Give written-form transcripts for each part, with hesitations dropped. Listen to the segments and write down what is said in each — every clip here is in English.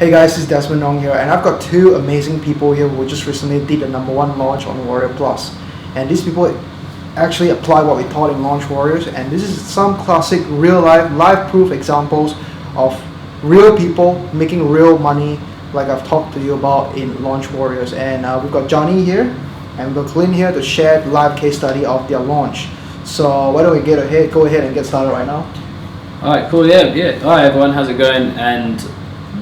Hey guys, this is Desmond Ong here, and I've got two amazing people here who just recently did the #1 launch on Warrior Plus. And these people actually apply what we taught in Launch Warriors, and this is some classic live proof examples of real people making real money like I've talked to you about in Launch Warriors. And we've got Johnny here, and we've got Glynn here to share the live case study of their launch. So why don't we go ahead and get started right now? Alright, cool, yeah. Hi everyone, how's it going? And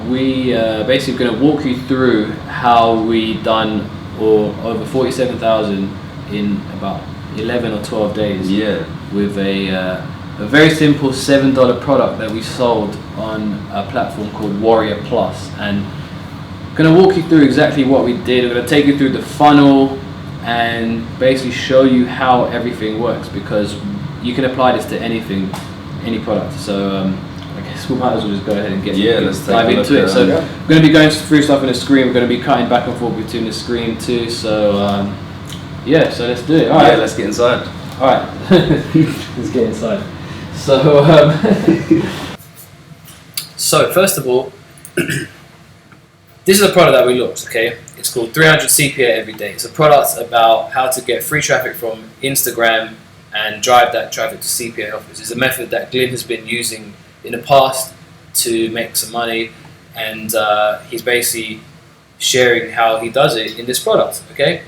we basically going to walk you through how we done over 47,000 in about 11 or 12 days. Yeah. With a very simple $7 product that we sold on a platform called Warrior Plus. And going to walk you through exactly what we did. We're going to take you through the funnel and basically show you how everything works, because you can apply this to anything, any product. So I guess we might as well just go ahead and dive into it. So we're going to be going through stuff on the screen. We're going to be cutting back and forth between the screen too. So so let's do it. All right, let's get inside. All right, let's get inside. So so first of all, this is a product that we launched. Okay, it's called 300 CPA every day. It's a product about how to get free traffic from Instagram and drive that traffic to CPA offers. It's a method that Glynn has been using in the past to make some money, and he's basically sharing how he does it in this product. Okay,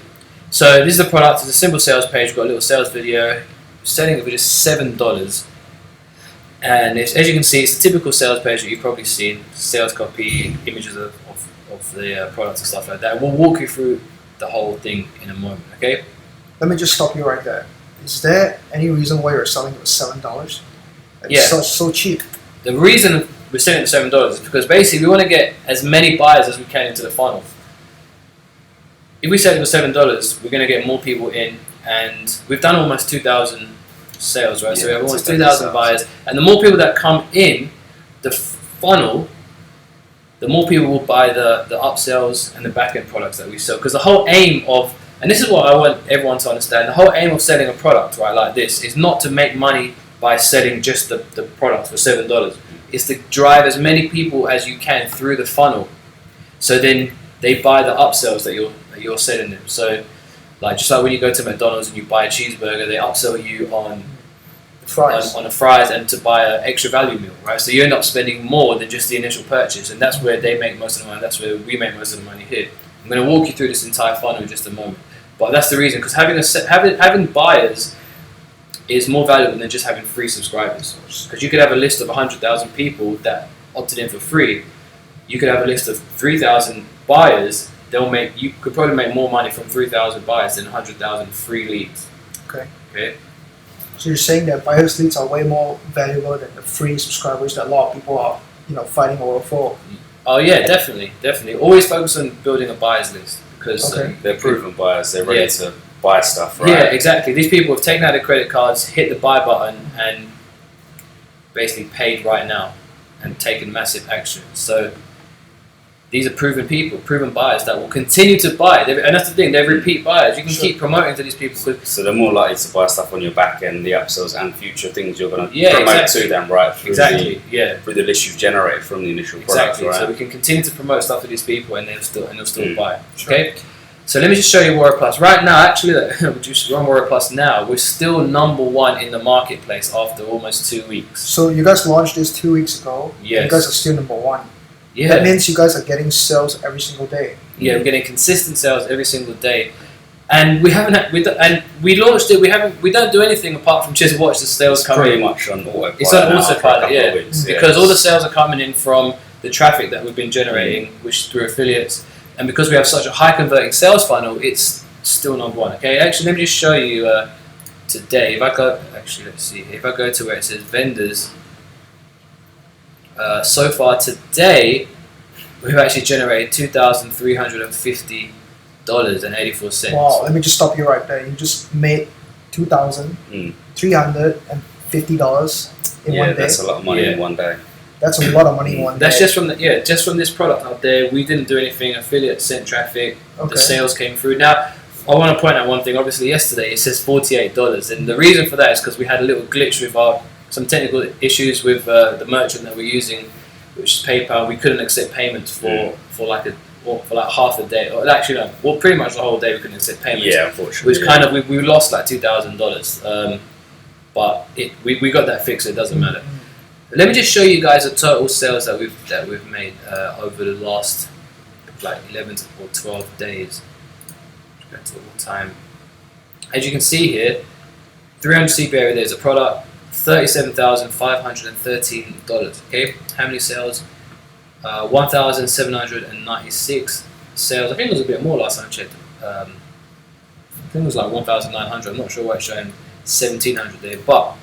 so this is the product. It's a simple sales page. We've got a little sales video. Selling it for just $7, and as you can see, it's a typical sales page that you've probably seen. Sales copy, images of the products and stuff like that. We'll walk you through the whole thing in a moment. Okay. Let me just stop you right there. Is there any reason why you're selling it for $7? It's so cheap. The reason we're selling it for $7 is because basically we want to get as many buyers as we can into the funnel. If we sell it for $7, we're going to get more people in, and we've done almost 2,000 sales, right? Yeah, so we have almost 2,000 buyers, and the more people that come in the funnel, the more people will buy the upsells and the back-end products that we sell. Because the whole aim of, and this is what I want everyone to understand, the whole aim of selling a product, right, like this, is not to make money by selling just the product for $7. It's to drive as many people as you can through the funnel, so then they buy the upsells that you're selling them. So, just like when you go to McDonald's and you buy a cheeseburger, they upsell you on the fries and to buy an extra value meal, right? So you end up spending more than just the initial purchase, and that's where they make most of the money. That's where we make most of the money here. I'm going to walk you through this entire funnel in just a moment, but that's the reason, because having buyers is more valuable than just having free subscribers. Because you could have a list of 100,000 people that opted in for free. You could have a list of 3,000 buyers. You could probably make more money from 3,000 buyers than 100,000 free leads. Okay. So you're saying that buyers leads are way more valuable than the free subscribers that a lot of people are, fighting over for. Oh yeah, definitely. Always focus on building a buyers list, because they're proven buyers. They're ready to buy stuff, right? Yeah, exactly. These people have taken out their credit cards, hit the buy button, and basically paid right now and taken massive action. So these are proven people, proven buyers that will continue to buy. And that's the thing, they're repeat buyers. You can keep promoting to these people. So they're more likely to buy stuff on your back end, the upsells and future things you're going to promote to them, right? Through the list you've generated from the initial product, right? So we can continue to promote stuff to these people, and they'll still buy. Okay. So let me just show you Warrior Plus. Right now, actually, we're on Warrior Plus now. We're still #1 in the marketplace after almost 2 weeks. So you guys launched this 2 weeks ago. Yes. You guys are still #1. Yeah. That means you guys are getting sales every single day. Yeah, we're getting consistent sales every single day, and we launched it. We don't do anything apart from just watch the sales come in. Pretty much on autopilot. It's on autopilot, because all the sales are coming in from the traffic that we've been generating, which through affiliates, and because we have such a high converting sales funnel, it's still #1. Okay, actually, let me just show you today. If I go, let's see. If I go to where it says vendors. So far today, we've actually generated $2,350.84. Wow, let me just stop you right there. You just made $2,350 in one day. That's a lot of money in one day. That's a lot of money in one day. That's just from this product out there. We didn't do anything. Affiliates sent traffic. The sales came through. Now, I want to point out one thing. Obviously, yesterday it says $48, and the reason for that is because we had a little glitch with some technical issues with the merchant that we're using which is PayPal. We couldn't accept payments for like half a day, or actually no, well, pretty much the whole day we couldn't accept payments. Yeah, unfortunately. Which kind of we lost like $2,000, but we got that fixed. So it doesn't matter. Let me just show you guys the total sales that we've made over the last like 11 or 12 days. Go to all time. As you can see here, 300 CPA every day is a product, $37,513. Okay, how many sales? 1,796 sales. I think it was a bit more last time I checked. I think it was like 1,900. I'm not sure why it's showing 1,700 there, but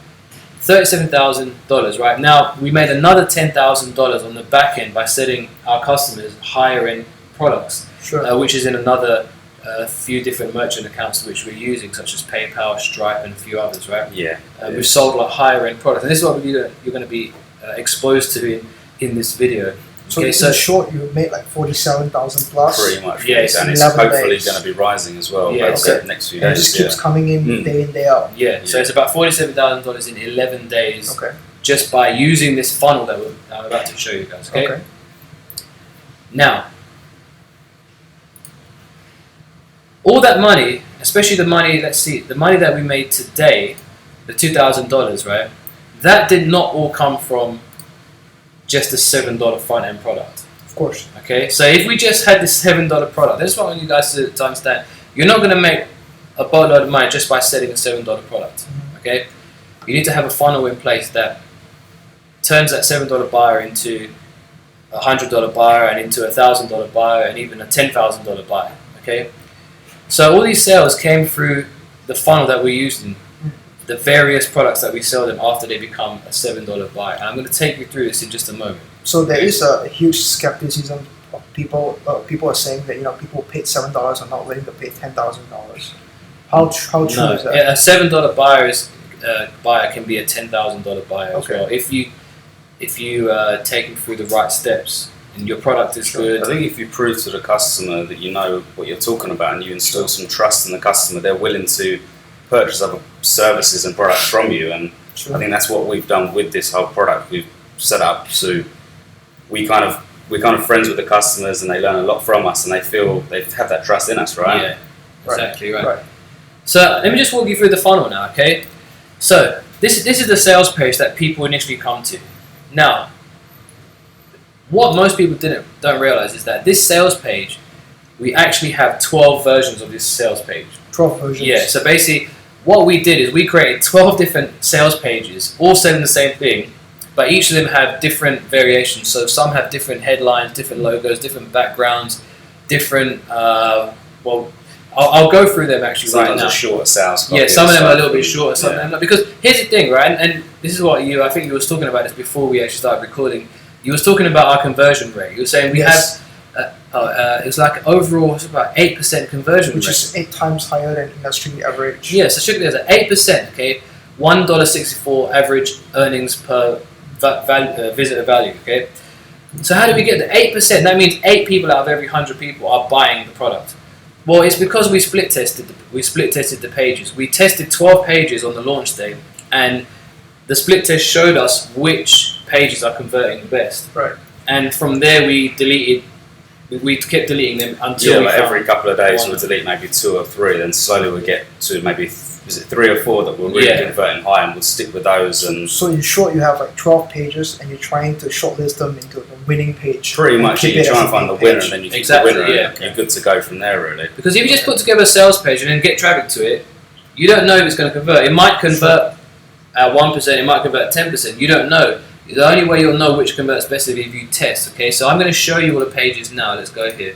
$37,000. Right now, we made another $10,000 on the back end by setting our customers higher end products, which is in another few different merchant accounts which we're using, such as PayPal, Stripe, and a few others. Right? Yeah. We've sold like higher end products, and this is what you're going to be exposed to in this video. So in short, you made like 47,000 plus. Pretty much. Yes. And it's hopefully going to be rising as well. Yeah. The next few days. And it just keeps coming in day in, day out. Yeah. So it's about $47,000 in 11 days. Okay. Just by using this funnel that I'm about to show you guys. Okay. Now, all that money, especially the money, the money that we made today, the $2,000, right? That did not all come from just a $7 front end product. Of course. Okay, so if we just had this $7 product, that's what I want you guys to understand. You're not going to make a boatload of money just by selling a $7 product. Okay, you need to have a funnel in place that turns that $7 buyer into a $100 buyer and into a $1,000 buyer and even a $10,000 buyer. Okay, so all these sales came through the funnel that we're using. The various products that we sell them after they become a $7 buy. And I'm going to take you through this in just a moment. So there is a huge skepticism of people. People are saying that people paid $7 are not willing to pay $10,000. How true is that? A $7 buyer can be a $10,000 buyer as well. If you take them through the right steps and your product is good. I think if you prove to the customer that you know what you're talking about and you instill some trust in the customer, they're willing to purchase other services and products from you, and I think that's what we've done with this whole product. We've set up so we're kind of friends with the customers, and they learn a lot from us, and they feel they have that trust in us, right? Yeah, exactly right. So let me just walk you through the funnel now, okay? So this is the sales page that people initially come to. Now, what most people don't realize is that this sales page, we actually have 12 versions of this sales page. 12 versions. Yeah. So basically, what we did is we created 12 different sales pages, all selling the same thing, but each of them have different variations. So some have different headlines, different logos, different backgrounds, different. I'll go through them actually right now. Sometimes a shorter sales copy. Yeah, some of them are a little bit shorter. Some of them not, because here's the thing, right? And this is what I think you was talking about this before we actually started recording. You was talking about our conversion rate. You were saying we have. It's like overall, it's about 8% conversion which rate. is 8 times higher than industry average. Yeah, so there's an 8%. Okay, $1.64 average earnings per visitor value. Okay, so how do we get the 8%? That means 8 people out of every 100 people are buying the product. Well, it's because we split tested the pages. We tested 12 pages on the launch day, and the split test showed us which pages are converting the best. Right. And from there, we kept deleting them until every couple of days we'll delete maybe 2 or 3, then slowly we'll get to maybe 3 or 4 that we're really converting high, and we'll stick with those. And so in short, you have like 12 pages, and you're trying to shortlist them into the winning page. Pretty much, you try and find the winner, and then you keep the winner, and you're good to go from there, really. Because if you just put together a sales page and then get traffic to it, you don't know if it's going to convert. It might convert at 1%, it might convert at 10%. You don't know. The only way you'll know which converts best is if you test. Okay, so I'm going to show you all the pages now. Let's go here.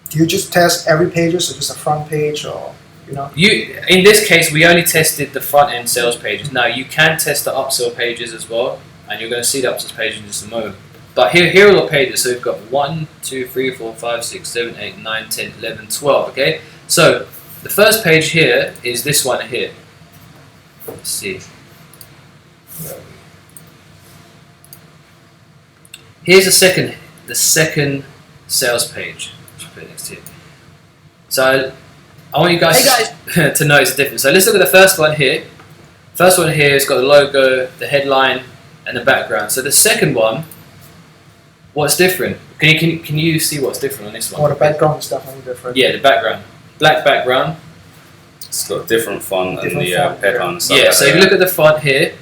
Do you just test every page, or just a front page, or in this case, we only tested the front end sales pages. Now you can test the upsell pages as well, and you're going to see the upsell pages in just a moment. But here are the pages. So we've got 1, 2, 3, 4, 5, 6, 7, 8, 9, 10, 11, 12. Okay, so the first page here is this one here. Let's see. Here's the second sales page. Just put it next to it. So I want you guys to notice the difference. So let's look at the first one here. First one here has got the logo, the headline, and the background. So the second one, what's different? Can you see what's different on this one? Oh, the background is definitely different. Yeah, the background. Black background. It's got a different font and the font, headline. Yeah, so if you look at the font here,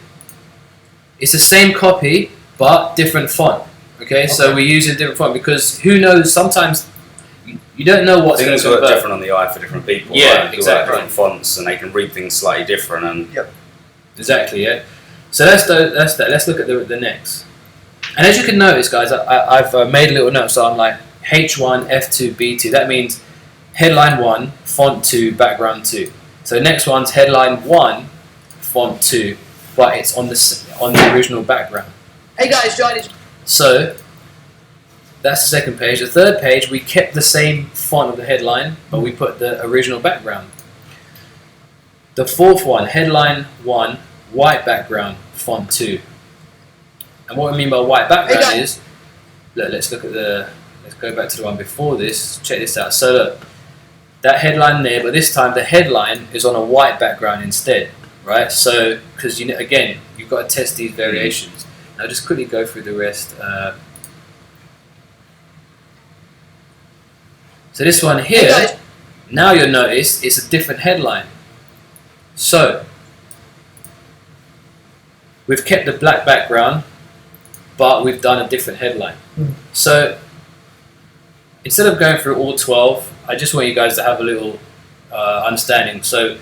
it's the same copy, but different font. Okay, so we use a different font because who knows, sometimes you don't know what's going things to work convert. different on the eye for different people. Yeah, right? exactly. Different fonts, and they can read things slightly different. And Exactly, yeah. So that's that. Let's look at the next. And as you can notice, guys, I've made a little note. So I'm like H1, F2, B2. That means headline 1, font 2, background 2. So next one's headline 1, font 2, but it's on the original background. Hey guys, John is. So that's the second page. The third page, we kept the same font of the headline, but we put the original background. The fourth one, headline 1, white background, font 2. And what I mean by white background is, look, let's go back to the one before this. Check this out. So look, that headline there, but this time the headline is on a white background instead, right? So because again, you've got to test these variations. Now just quickly go through the rest. So this one here, now you'll notice it's a different headline. So we've kept the black background, but we've done a different headline. So instead of going through all 12, I just want you guys to have a little understanding. So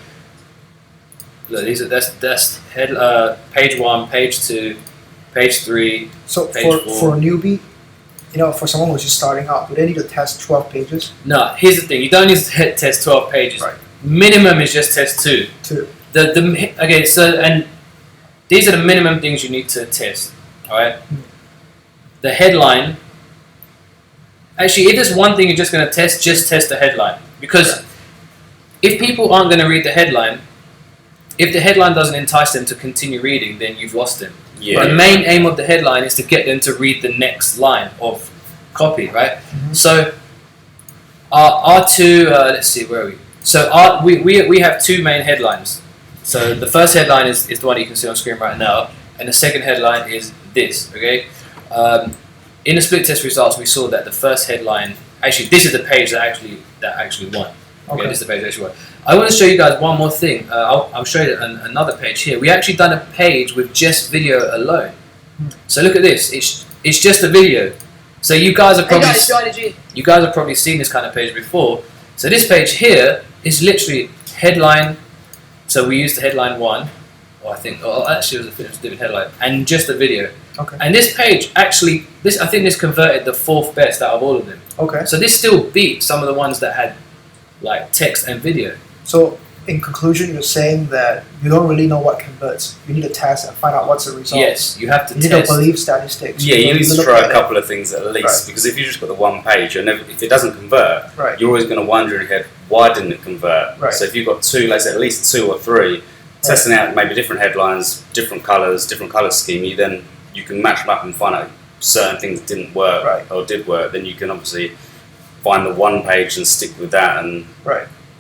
look, that's page 1, page 2, page 3. So page for a newbie, for someone who's just starting out, do they need to test 12 pages? No, here's the thing: you don't need to test 12 pages. Right. Minimum is just test 2. 2. Okay, so and these are the minimum things you need to test. All right. The headline. Actually, if there's one thing you're just going to test, just test the headline. Because if people aren't going to read the headline, if the headline doesn't entice them to continue reading, then you've lost them. Yeah. The main aim of the headline is to get them to read the next line of copy, right? So our two, let's see, where are we? So we have 2 main headlines. So the first headline is the one you can see on screen right now, and the second headline is this, okay? In the split test results, we saw that the first headline, actually this is the page that actually won. Okay, this is the page that actually won. I want to show you guys one more thing. I'll show you another page here. We actually done a page with just video alone. So look at this. It's just a video. So you guys have probably seen this kind of page before. So this page here is literally headline. So we used the headline 1. Actually, it was a different headline, and just a video. Okay. And this page actually, I think this converted the 4th best out of all of them. Okay. So this still beat some of the ones that had like text and video. So in conclusion, you're saying that you don't really know what converts. You need to test and find out what's the result. Yes, you have to You need test. to believe statistics. yeah, you need to look try at a couple of things at least, because if you just got the one page, if it doesn't convert, Right. you're always going to wonder in your head, why didn't it convert? Right. So if you've got 2, let's say at least 2 or 3, testing out maybe different headlines, different colours, different colour scheme, you can match them up and find out certain things didn't work or did work. Then you can obviously find the one page and stick with that, and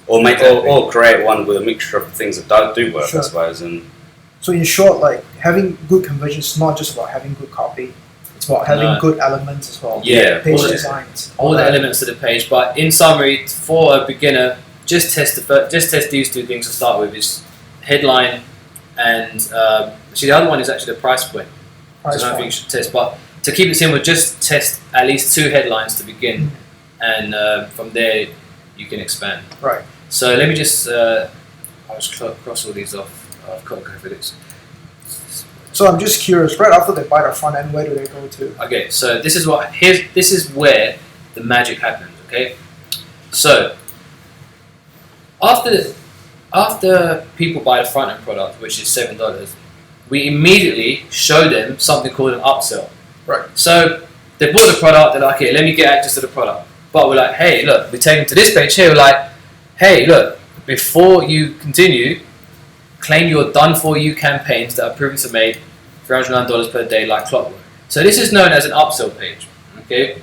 or make or create one with a mixture of things that do work, I suppose. And so in short, like having good conversion is not just about having good copy. It's about having good elements as well. Yeah, Page designs. all the elements of the page. But in summary, for a beginner, just test these 2 things to start with: is headline and the other one is actually the price point. So I don't think you should test, but to keep it simple, just test at least 2 headlines to begin, and from there you can expand. Right. So let me just I'll just cross all these off. I've got to go for this. So I'm just curious. Right after they buy the front end, where do they go to? Okay, so this is where the magic happens. Okay, so after people buy the front end product, which is $7, we immediately show them something called an upsell. Right. So they bought the product, they're like, okay, let me get access to the product. But we're like, hey, look, we take them to this page here, we're like, hey, look, before you continue, claim your done for you campaigns that are proven to make $309 per day like clockwork. So this is known as an upsell page, okay?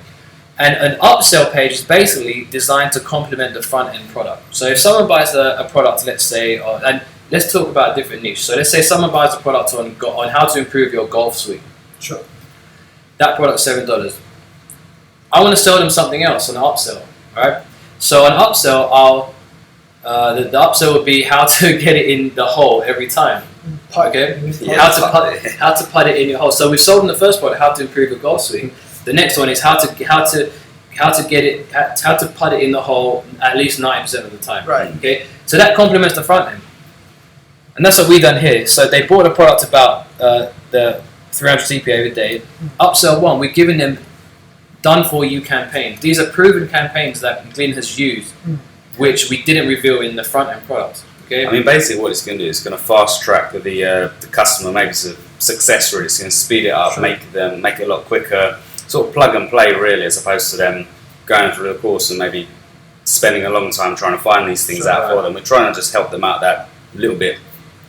And an upsell page is basically designed to complement the front end product. So if someone buys a product, let's say, and let's talk about a different niche. So let's say someone buys a product on how to improve your golf swing. Sure. That product's $7. I want to sell them something else on an upsell, right? So on upsell, the upsell would be how to get it in the hole every time. Okay, how to putt it in your hole. So we've sold them the first product, how to improve your golf swing. The next one is how to putt it in the hole at least 90% of the time. Right. Okay, so that complements the front end, and that's what we've done here. So they bought a product about the 300 CPA every day. Upsell 1, we've given them done for you campaigns. These are proven campaigns that Glynn has used, which we didn't reveal in the front end product. Okay. I mean, basically, what it's going to do is going to fast track the customer maybe to success rate. It's going to speed it up, make it a lot quicker, sort of plug and play really, as opposed to them going through the course and maybe spending a long time trying to find these things out for them. We're trying to just help them out that little bit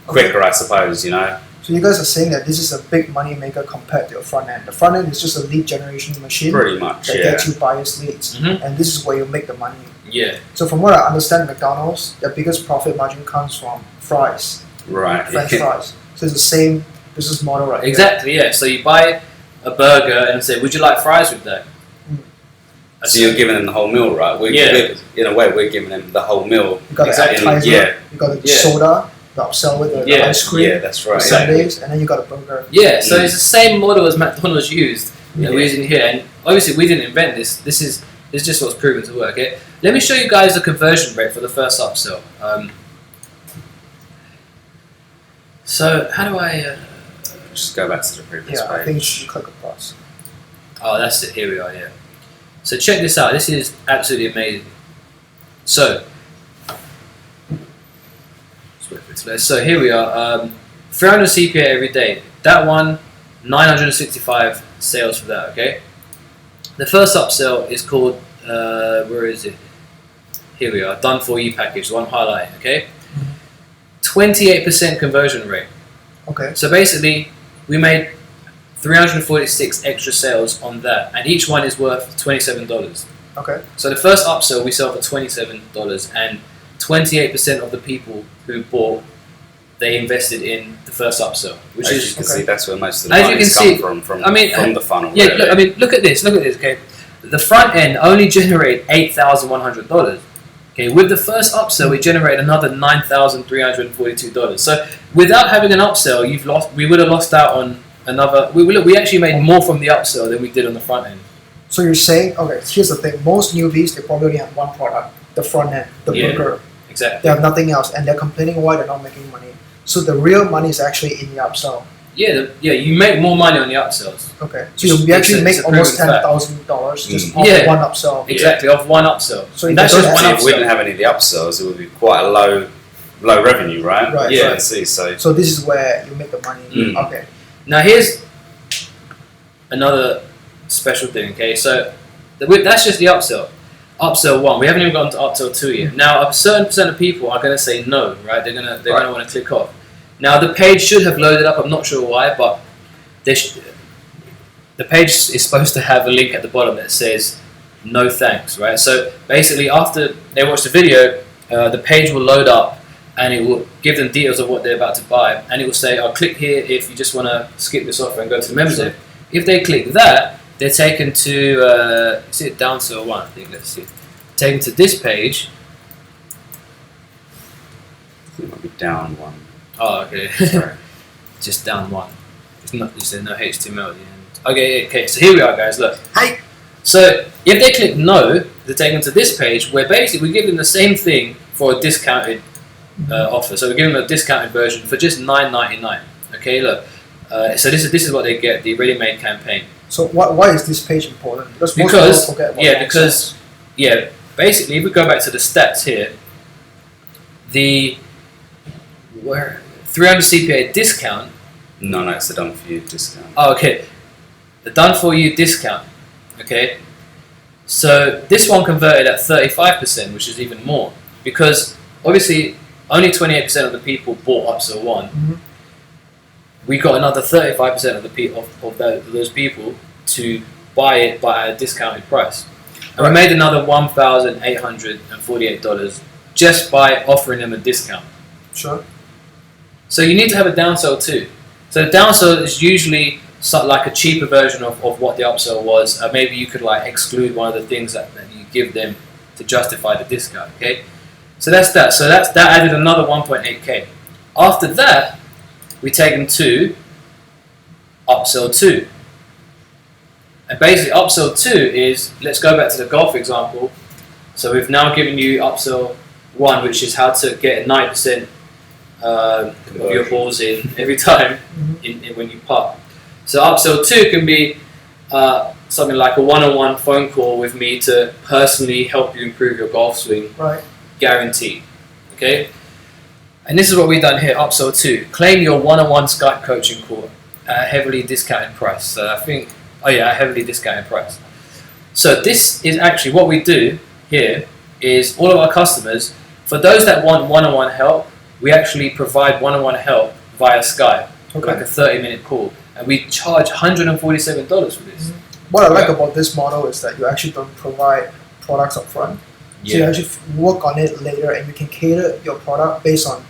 quicker, I suppose. You know. So you guys are saying that this is a big money maker compared to your front end. The front end is just a lead generation machine. Pretty much, that gets you buyers leads, and this is where you make the money. Yeah. So from what I understand, McDonald's, their biggest profit margin comes from fries. Right. French fries. So it's the same business model, right? Exactly. Yeah. So you buy a burger and say, "Would you like fries with that?" So you're giving them the whole meal, right? We're, in a way, we're giving them the whole meal. You got the appetizer, you got the soda, the upsell with the ice cream, that's right. Sundays, and then you got a burger. Yeah, so it's the same model as McDonald's used that we're using here, and obviously we didn't invent this. This is just what's proven to work. Okay? Let me show you guys the conversion rate for the first upsell. So how do I? Just go back to the previous page. I think you should click across. Oh, that's it. Here we are. Yeah. So check this out. This is absolutely amazing. So. So here we are, 300 CPA every day. That one, 965 sales for that, okay? The first upsell is called, where is it? Here we are, done for you package, the one highlighting, okay? 28% conversion rate. Okay. So basically, we made 346 extra sales on that, and each one is worth $27. Okay. So the first upsell we sell for $27, and 28% of the people who bought, they invested in the first upsell, which as is you can see, that's where most of the money's come from the funnel. Yeah, really. Look at this. Okay, the front end only generated $8,100. Okay, with the first upsell, we generate another $9,342. So without having an upsell, we would have lost out on another. We actually made more from the upsell than we did on the front end. So you're saying, okay, here's the thing: most newbies, they probably only have one product, the front end, the burger. Exactly. They have nothing else, and they're complaining why they're not making money. So the real money is actually in the upsell. Yeah, you make more money on the upsells. Okay. So you actually make almost $10,000 just off one upsell. Exactly, off one upsell. So that's just one upsell. If we didn't have any of the upsells, it would be quite a low revenue, right? Right. Yeah. So this is where you make the money. Okay. Now here's another special thing. Okay, so that's just the upsell. Upsell 1. We haven't even gotten to upsell 2 yet. Now, a certain percent of people are going to say no, right? They're gonna want to click off. Now, the page should have loaded up. I'm not sure why, but the page is supposed to have a link at the bottom that says no thanks, right? So basically, after they watch the video, the page will load up and it will give them details of what they're about to buy, and it will say, "I'll click here if you just want to skip this offer and go to the membership." If they click that, they're taken to, is it downsell 1? I think, let's see. Taken to this page. I think it might be down 1. Oh, okay. Just down 1. It's not, there's no HTML at the end. Okay, so here we are, guys, look. Hi. So, if they click no, they're taken to this page where basically we give them the same thing for a discounted offer. So we give them a discounted version for just $9.99. Okay, look. So this is what they get, the ready-made campaign. So why is this page important? Because most people forget about basically if we go back to the stats here, the 300 CPA discount. No, it's the done for you discount. Oh, okay. The done for you discount. Okay. So this one converted at 35%, which is even more, because obviously only 28% of the people bought Upsell 1. Mm-hmm. We got another 35% of those people to buy it by a discounted price. And we made another $1,848 just by offering them a discount. Sure. So you need to have a downsell too. So the downsell is usually like a cheaper version of what the upsell was. Maybe you could like exclude one of the things that you give them to justify the discount. Okay, so that's that. So that added another 1.8k. After that, we take them to upsell 2. And basically upsell 2 is, let's go back to the golf example. So we've now given you upsell 1, which is how to get 9% of your balls in every time when you putt. So upsell 2 can be something like a one-on-one phone call with me to personally help you improve your golf swing. Right. Guaranteed. Okay? And this is what we've done here, upsell 2. Claim your one-on-one Skype coaching call at a heavily discounted price. So I think, a heavily discounted price. So this is actually what we do here is all of our customers, for those that want one-on-one help, we actually provide one-on-one help via Skype, like a 30-minute call. And we charge $147 for this. What I like about this model is that you actually don't provide products up front. So you actually work on it later, and you can cater your product based on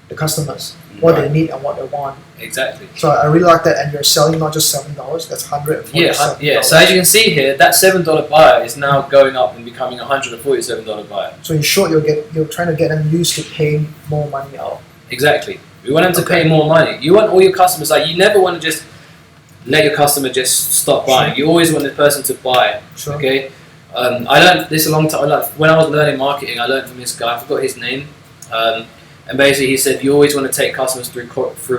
the customers, what they need and what they want. Exactly. So I really like that, and you're selling not just $7, that's $147. Yeah. So as you can see here, that $7 buyer is now going up and becoming a $147 buyer. So in short, you're trying to get them used to paying more money out. Exactly. We want them to pay more money. You want all your customers, like you never want to just let your customer just stop buying. You always want the person to buy. Sure. Okay. I learned this a long time. When I was learning marketing, I learned from this guy. I forgot his name. And basically, he said you always want to take customers through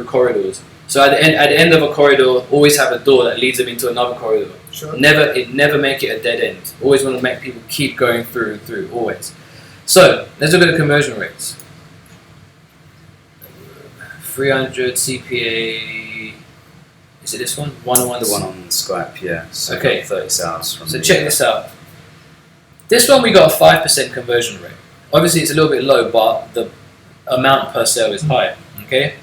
corridors. So at the end of a corridor, always have a door that leads them into another corridor. Sure. Never make it a dead end. Always want to make people keep going through and through. Always. So let's look at the conversion rates. 300 CPA. Is it this one? One-on-one. The one on Skype, yeah. So Okay. 30 sales from. So check this out. This one we got a 5% conversion rate. Obviously, it's a little bit low, but the amount per sale is high. Okay.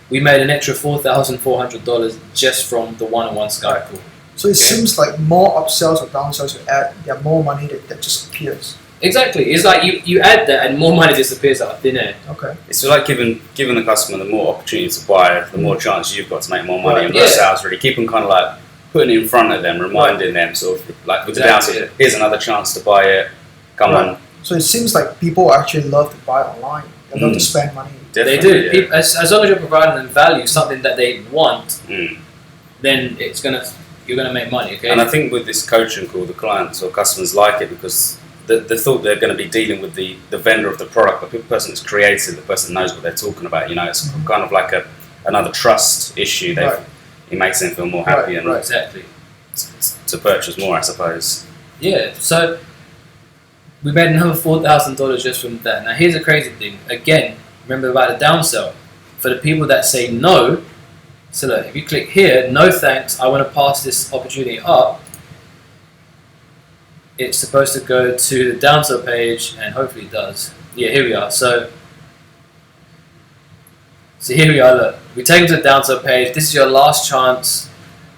We made an extra $4,400 just from the one-on-one Skype call. So it seems like more upsells or downsells you add, there are more money that just appears. Exactly. It's like you add that and more money disappears out of thin air. Okay. It's like giving the customer the more opportunity to buy, the more chance you've got to make more money. Right. And more sales, really. Keep them kind of like putting it in front of them, reminding them, sort of like with the downside, here's another chance to buy it. Come on. So it seems like people actually love to buy online. They love to spend money. They do. Yeah. As long as you're providing them value, something that they want, then you're gonna make money. Okay. And I think with this coaching call, the clients or customers like it because the thought they're going to be dealing with the vendor of the product, the person that's created, the person knows what they're talking about. You know, it's kind of like another trust issue. It makes them feel more happy and exactly to purchase more, I suppose. Yeah. So we made another $4,000 just from that. Now here's a crazy thing. Again, remember about the downsell. For the people that say no, so look, if you click here, no thanks, I want to pass this opportunity up. It's supposed to go to the downsell page, and hopefully it does. Yeah, here we are. So here we are, look. We take them to the downsell page. This is your last chance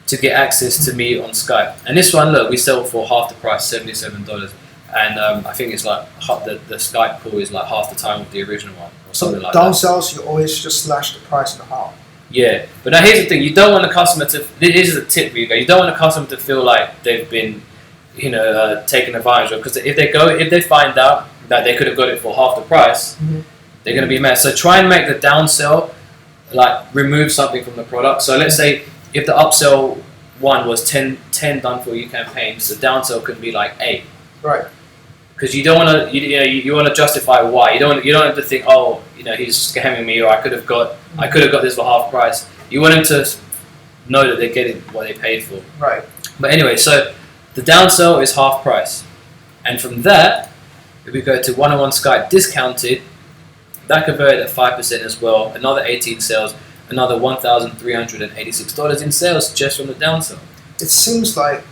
to get access to me on Skype. And this one, look, we sell for half the price, $77. And I think it's like the Skype call is like half the time of the original one. Or something like downsells, you always just slash the price in half. Yeah, but now here's the thing. You don't want the customer to, this is a tip for you guys, you don't want the customer to feel like they've been taken advantage of, because if they find out that they could have got it for half the price, they're going to be mad. So try and make the downsell, like remove something from the product. So let's say if the upsell one was 10 done for you campaigns, the downsell could be like 8. Right. Because you don't want to, you want to justify why. You don't have to think, oh, he's scamming me, or I could have got this for half price. You want them to know that they're getting what they paid for. Right. But anyway, so the downsell is half price, and from that, if we go to one-on-one Skype discounted, that converted at 5% as well. Another 18 sales, another $1,386 in sales just from the downsell. It seems like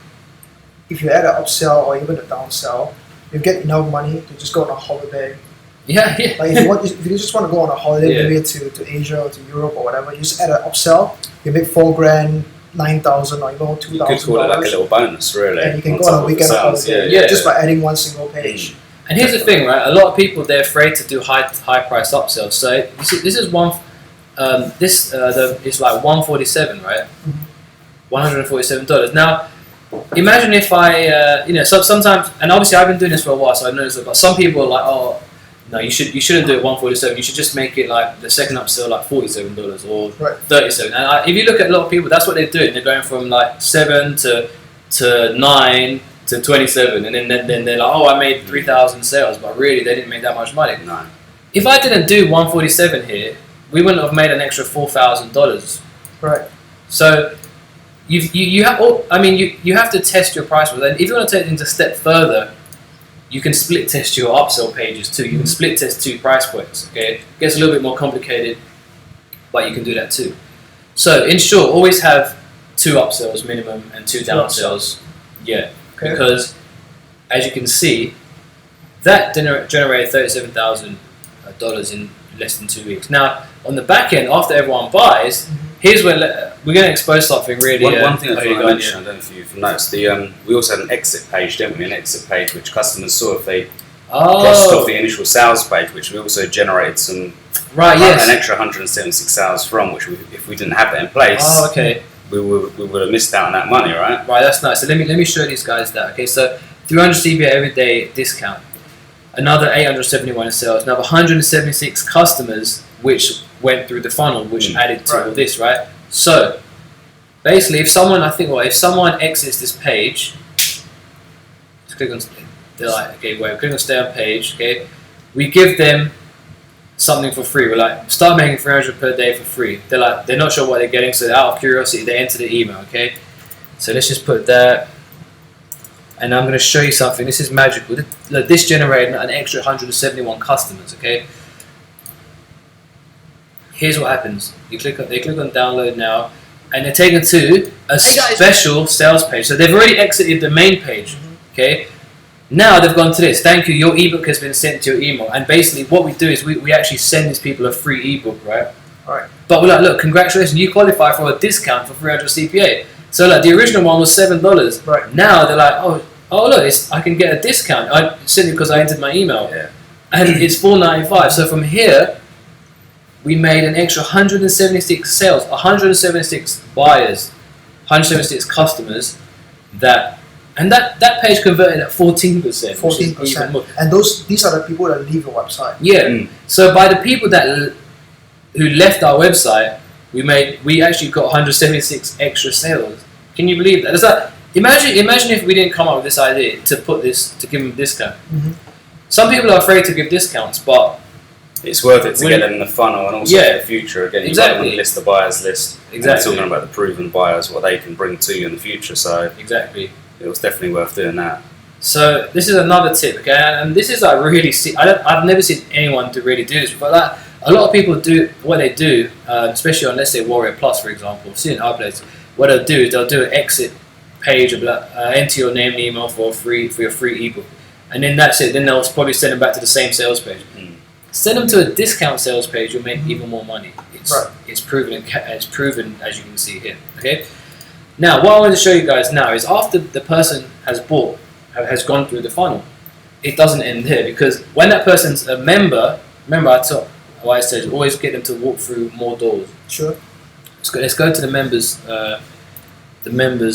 if you add an upsell or even a downsell, you get enough money to just go on a holiday. Yeah. Like if you just want to go on a holiday, maybe to Asia or to Europe or whatever, you just add an upsell, you make $4,000, $9,000 or even $2,000. You could call it like a little bonus, really. And you can go on a weekend holiday just by adding one single page. And here's the thing, right? A lot of people, they're afraid to do high price upsells. So you see, this is one it's like $147, right? $147. Now, imagine if I, so sometimes, and obviously I've been doing this for a while, so I know this, but some people are like, oh, no, you shouldn't do it $147. You should just make it like the second upsell like $47 or $37. And if you look at a lot of people, that's what they're doing. They're going from like 7 to 9 to 27, and then they're like, oh, I made 3,000 sales, but really they didn't make that much money. No. If I didn't do 147 here, we wouldn't have made an extra $4,000. Right. So you have you have to test your price. And if you want to take things a step further, you can split test your upsell pages too. You can split test 2 price points. Okay, it gets a little bit more complicated, but you can do that too. So in short, always have 2 upsells minimum and 2 downsells. Yeah, okay. Because as you can see, that generated $37,000 in less than 2 weeks. Now on the back end, after everyone buys, here's where we're going to expose something really. One thing I want to mention, I don't know if you've noticed, we also had an exit page, didn't we? An exit page which customers saw if they crossed off the initial sales page, which we also generated some an extra 176 sales from, which if we didn't have that in place, we would have missed out on that money, right? Right, that's nice. So let me show these guys that. Okay, so 300 CPA every day discount, another 871 in sales, another 176 customers which went through the funnel, which added to all this, right? So basically, if someone exits this page, just click on, they're like, okay, click on stay on page, okay, we give them something for free. We're like, start making 300 per day for free. They're like, they're not sure what they're getting, so out of curiosity, they enter the email, okay? So let's just put that, and I'm going to show you something. This is magical. This generated an extra 171 customers, okay? Here's what happens. They click on download now, and they're taken to a special sales page. So they've already exited the main page, okay? Now they've gone to this. Thank you, your ebook has been sent to your email. And basically what we do is we actually send these people a free ebook, right? Alright. But we're like, look, congratulations, you qualify for a discount for 300 CPA. So like the original one was $7. Right. Now they're like, oh look, I can get a discount. Simply because I entered my email. Yeah. And it's $4.95. So from here, we made an extra 176 sales, 176 buyers, 176 customers that page converted at 14%. 14%. And these are the people that leave your website. Yeah. So by the people who left our website, we actually got 176 extra sales. Can you believe that? It's like, imagine if we didn't come up with this idea to give them a discount. Some people are afraid to give discounts, but it's worth it to get them in the funnel, and also for the future. Again, you've got to list the buyers list. Exactly. We're talking about the proven buyers, what they can bring to you in the future. So exactly, it was definitely worth doing that. So this is another tip, okay? And this is like really, I've never seen anyone to really do this, but like a lot of people do what they do, especially on, let's say, Warrior Plus, for example. I've seen it in other places. What they'll do is they'll do an exit page of enter your name and email for your free ebook, and then that's it. Then they'll probably send them back to the same sales page. Send them to a discount sales page, you'll make even more money. It's proven, as you can see here. Okay. Now, what I want to show you guys now is after the person has gone through the funnel, it doesn't end here, because when that person's a member, remember I said always get them to walk through more doors. Sure. Let's go to the members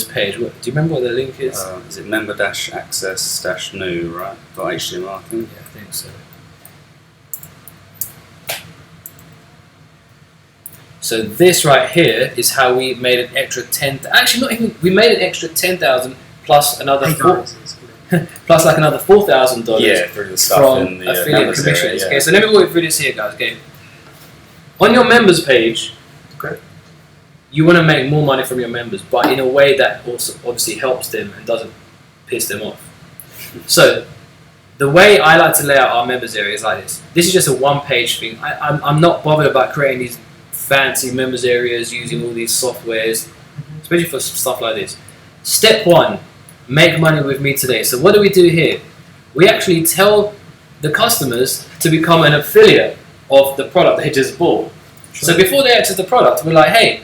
page. Do you remember what the link is? Is it member-access-new, right? .html, I think. Yeah, I think so. So this right here is how we made an extra 10. Actually, not even. We made an extra 10,000 plus another plus like another $4,000. Yeah, through the stuff from in the affiliate commissions. Okay, so let me walk you through this here, guys. Okay, on your members page, you want to make more money from your members, but in a way that also obviously helps them and doesn't piss them off. So the way I like to lay out our members area is like this. This is just a one-page thing. I'm not bothered about creating these fancy members areas using all these softwares, especially for stuff like this. Step 1, make money with me today. So what do we do here? We actually tell the customers to become an affiliate of the product they just bought. Sure. So before they access the product, we're like, hey,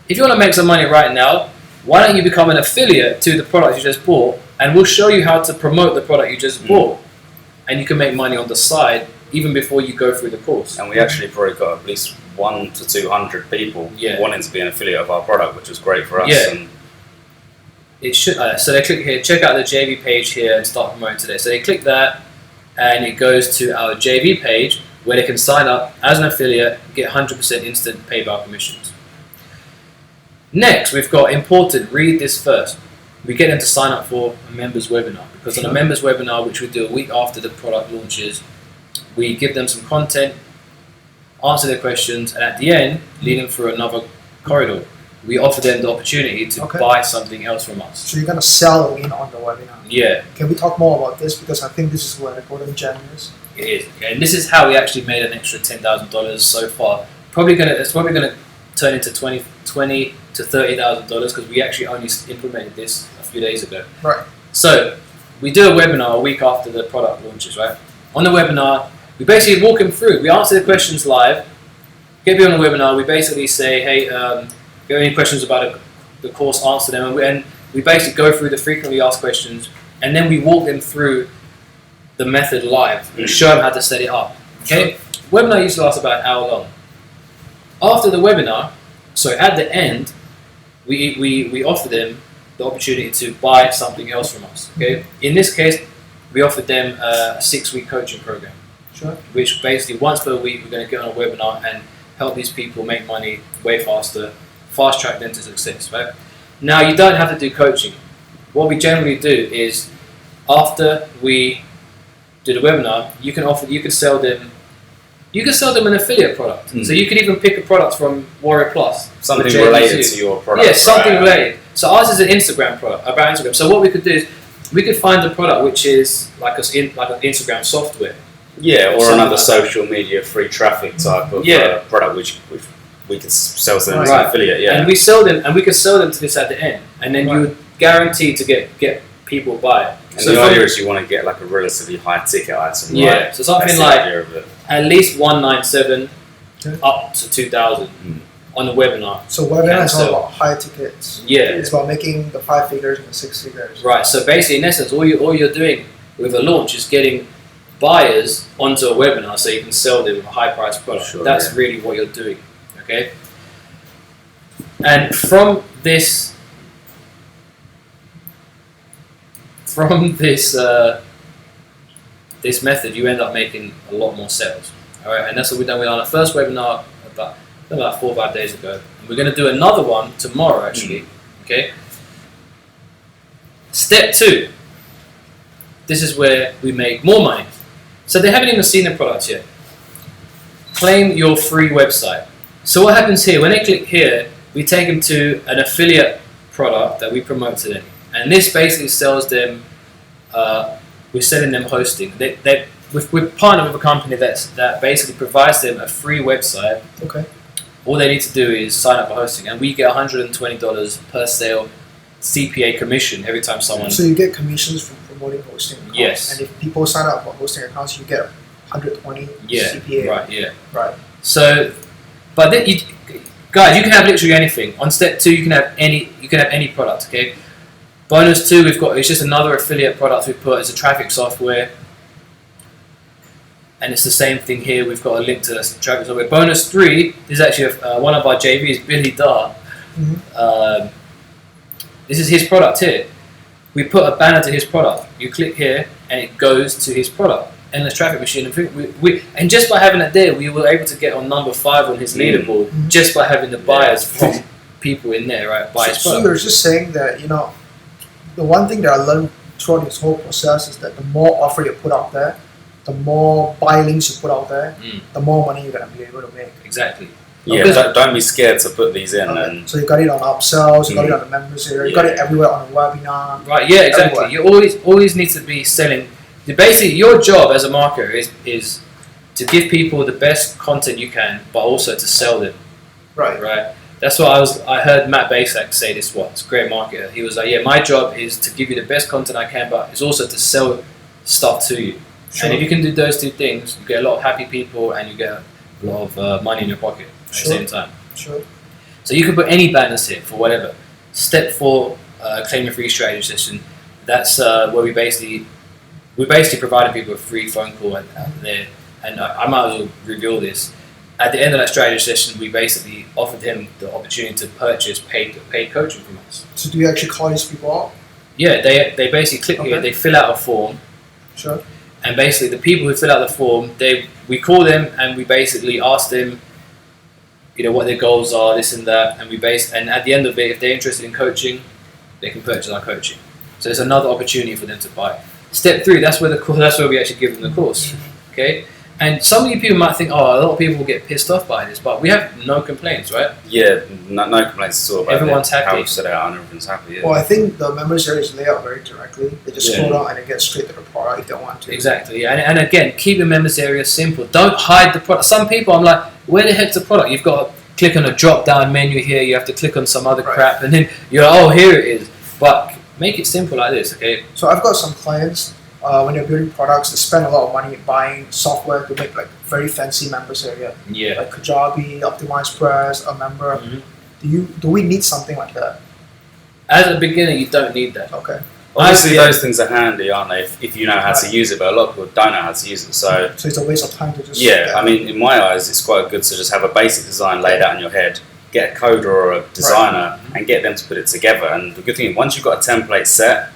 if you want to make some money right now, why don't you become an affiliate to the product you just bought, and we'll show you how to promote the product you just bought, and you can make money on the side even before you go through the course. And we actually probably got at least 1 to 200 people Yeah. wanting to be an affiliate of our product, which was great for us. Yeah. And It should. So they click here, check out the JV page here, and start promoting today. So they click that, and it goes to our JV page where they can sign up as an affiliate, get 100% instant PayPal commissions. Next, we've got important. Read this first. We get them to sign up for a members webinar, because on a members webinar, which we do a week after the product launches, we give them some content, answer their questions, and at the end, lead them through another corridor. We offer them the opportunity to buy something else from us. So you're gonna sell again on the webinar. Yeah, Can we talk more about this, because I think this is where the golden gem is. it is. And this is how we actually made an extra $10,000 so far. It's probably gonna turn into $20 to $30,000, because we actually only implemented this a few days ago. Right. So we do a webinar a week after the product launches, right? On the webinar, we basically walk them through. We answer the questions live. Get people on the webinar. We basically say, hey, if you have any questions about the course, answer them. And we basically go through the frequently asked questions, and then we walk them through the method live and show them how to set it up. Okay? Webinar usually lasts about an hour long. After the webinar, so at the end, we offer them the opportunity to buy something else from us. Okay? In this case, we offered them a 6-week coaching program. Sure. Which basically once per week we're going to get on a webinar and help these people make money way faster, fast track them to success, right? Now you don't have to do coaching. What we generally do is after we do the webinar, you can sell them an affiliate product. So you can even pick a product from Warrior Plus. something related to your product. Yeah, something related. So ours is an Instagram product, about Instagram. So what we could do is we could find a product which is like an Instagram software. Yeah, or Something another like social media free traffic type of product which we could sell to them as an affiliate. Yeah, and we sell them, and we could sell them to this at the end, and then you would guarantee to get people buy it. And so the idea is you want to get like a relatively high ticket item. Yeah, right? so something That's like the idea of it. at least 197 up to 2,000 on the webinar. So webinar is all about high tickets. Yeah, It's about making the 5 figures and the 6 figures. right. So basically, in essence, all you're doing with a launch is getting buyers onto a webinar so you can sell them a high price product. Sure, That's really what you're doing. Okay. And from this this method, you end up making a lot more sales. All right, and that's what we've done. We did on our first webinar about 4 or 5 days ago. And we're going to do another one tomorrow, actually. Okay. Step 2. This is where we make more money. So they haven't even seen the product yet. Claim your free website. So what happens here? When they click here, we take them to an affiliate product that we promote to them, and this basically sells them. We're selling them hosting. We've partnered with a company that basically provides them a free website. Okay. All they need to do is sign up for hosting, and we get $120 per sale CPA commission every time someone. So you get commissions from promoting hosting accounts. Yes. And if people sign up for hosting accounts, you get 120 CPA. Right. Yeah. Right. So, but then guys, you can have literally anything. On step 2, you can have any product. Okay. Bonus 2, it's just another affiliate product we put as a traffic software, and it's the same thing here. We've got a link to the traffic software. Bonus 3 is actually one of our JVs, Billy Dar. Mm-hmm. This is his product here. We put a banner to his product. You click here, and it goes to his product. And the traffic machine, and just by having it there, we were able to get on number 5 on his leaderboard just by having the buyers from people in there, right? Buy his So product. you're just saying that, the one thing that I learned throughout this whole process is that the more offer you put out there, the more buy links you put out there, the more money you're going to be able to make. Exactly. Yeah, don't be scared to put these in. And So you got it on Upsell, you got it on the members area, you got it everywhere on a webinar. Right, yeah, exactly. Everywhere. You always need to be selling. Basically, your job as a marketer is to give people the best content you can, but also to sell them. Right. That's what I heard Matt Basak say this once. Great marketer. He was like, "Yeah, my job is to give you the best content I can, but it's also to sell stuff to you. Sure. And if you can do those 2 things, you get a lot of happy people and you get a lot of money in your pocket at the same time. Sure. So you can put any banners here for whatever. Step 4, claim your free strategy session. That's where we basically provided people a free phone call there. And I might as well reveal this. at the end of that strategy session, we basically offered him the opportunity to purchase paid coaching from us. So do you actually call these people out? Yeah, they basically click here, they fill out a form. Sure. And basically the people who fill out the form, we call them and we basically ask them, what their goals are, this and that, and at the end of it, if they're interested in coaching, they can purchase our coaching. So it's another opportunity for them to buy. Step 3, that's where we actually give them the course. Okay? And some of you people might think, a lot of people will get pissed off by this, but we have no complaints, right? Yeah, no complaints at all about Everyone's happy. how we set it out and everyone's happy. Yeah. Well, I think the members area is laid out very directly. They just scroll down and they get straight to the product if they want to. Exactly. And again, keep your members area simple. Don't hide the product. Some people, I'm like, where the heck's the product? You've got to click on a drop-down menu here. You have to click on some other crap, and then you're like, here it is. But make it simple like this, okay? So I've got some clients, when they're building products, they spend a lot of money buying software to make like very fancy members area. Yeah. Like Kajabi, Optimize Press, a member. Mm-hmm. Do we need something like that? As a beginner, you don't need that. Okay. Obviously, those things are handy, aren't they? If you know how to use it, but a lot of people don't know how to use it. So it's a waste of time to just. Yeah, I mean, in my eyes, it's quite good to just have a basic design laid out in your head, get a coder or a designer, and get them to put it together. And the good thing, once you've got a template set,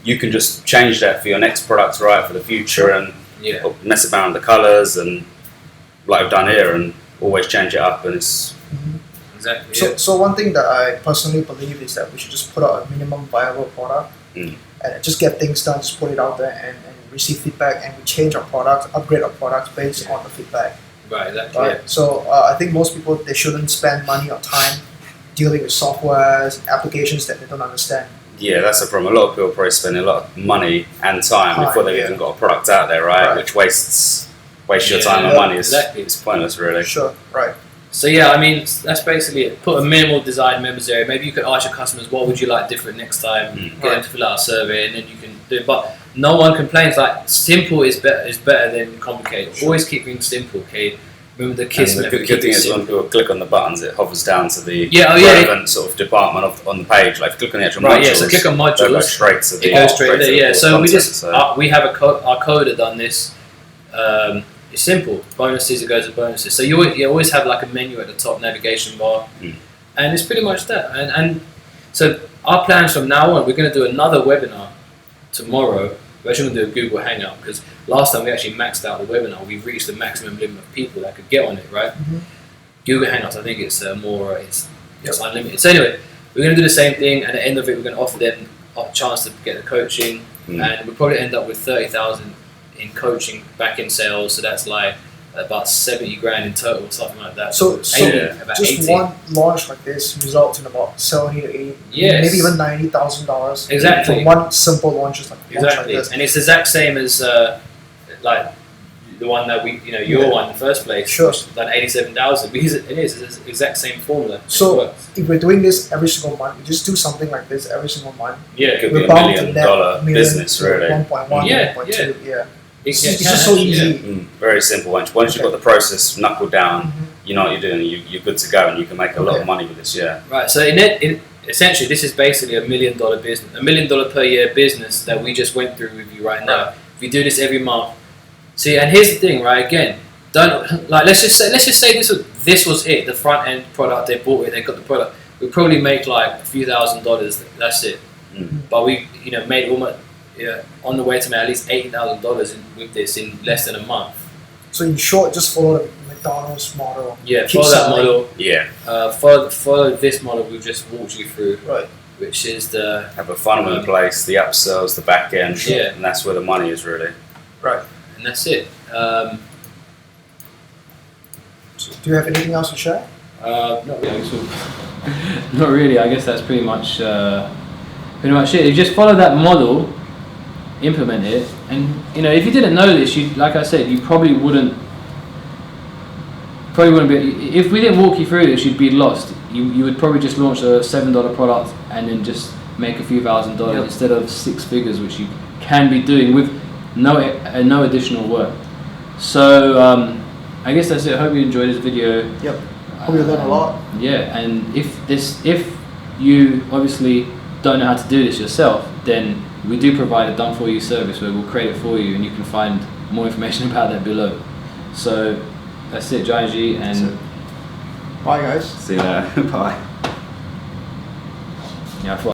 you can just change that for your next product, right, for the future, and mess about with the colours and like I've done here, and always change it up. And it's exactly. So one thing that I personally believe is that we should just put out a minimum viable product. And just get things done, just put it out there and receive feedback, and we change our products, upgrade our products based on the feedback. Right, exactly. Right? Yeah. So I think most people, they shouldn't spend money or time dealing with softwares, applications that they don't understand. Yeah, that's the problem. A lot of people probably spend a lot of money and time before they've even got a product out there, right? Which wastes your time and money. It's pointless, really. Sure, right. So yeah, I mean, that's basically it. Put a minimal design members area. Maybe you could ask your customers, what would you like different next time? Get them to fill out a survey, and then you can do it. But no one complains. Like, simple is better than complicated. Sure. Always keep things simple, okay? Remember the KISS method. The good thing is when people click on the buttons, it hovers down to the relevant sort of department on the page. Like, if you click on the actual modules, so click on modules. It goes straight to the. It goes straight there. Yeah. So content, we have our coder done this. It's simple. Bonuses, it goes to bonuses. So you always have like a menu at the top, navigation bar, and it's pretty much that. And so our plans from now on, we're going to do another webinar tomorrow. We're actually going to do a Google Hangout, because last time we actually maxed out the webinar. We reached the maximum limit of people that could get on it, right? Google Hangouts, I think it's it's unlimited. So anyway, we're going to do the same thing. At the end of it, we're going to offer them a chance to get the coaching, and we'll probably end up with 30,000 in coaching back in sales. So that's like about 70 grand in total, something like that. So just 80. One launch like this results in about 70 to 80, maybe even $90,000. Exactly. For one simple launch, just like like this. And it's the exact same as like the one that your one in the first place. Sure. Done 87,000, because it's the exact same formula. So if we're doing this every single month, we just do something like this every single month. Yeah, it could be $1 million business, really. 1.1, 1.2, yeah. It's just so easy. Very simple. Once you've got the process knuckled down, you know what you're doing. You're good to go, and you can make a lot of money with this. Yeah. Right. So essentially, this is basically $1 million business, $1 million per year business that we just went through with you right now. If you do this every month, see. And here's the thing, right? Again, don't like. Let's just say this was it. The front end product, they bought it, they got the product. We probably make like a few $1,000s. That's it. But we made almost. On the way to make at least $80,000 with this in less than a month. So in short, just follow the McDonald's model. Yeah, follow that model. Yeah. Follow this model we've just walked you through. Right. Which is have a funnel in place, the upsells, the back end, and that's where the money is really. Right. And that's it. So do you have anything else to share? Not really. Not really. I guess that's pretty much it. You just follow that model. Implement it, and if you didn't know this, like I said, you probably wouldn't be. If we didn't walk you through this, you'd be lost. You would probably just launch a $7 product and then just make a few $1,000s instead of 6 figures, which you can be doing with no additional work. So I guess that's it. I hope you enjoyed this video. Yep. Hope you learned a lot. Yeah, and if you obviously don't know how to do this yourself, then we do provide a done-for-you service where we'll create it for you, and you can find more information about that below. So That's it, Giant G, and Bye, guys. See you later. Bye. yeah, I thought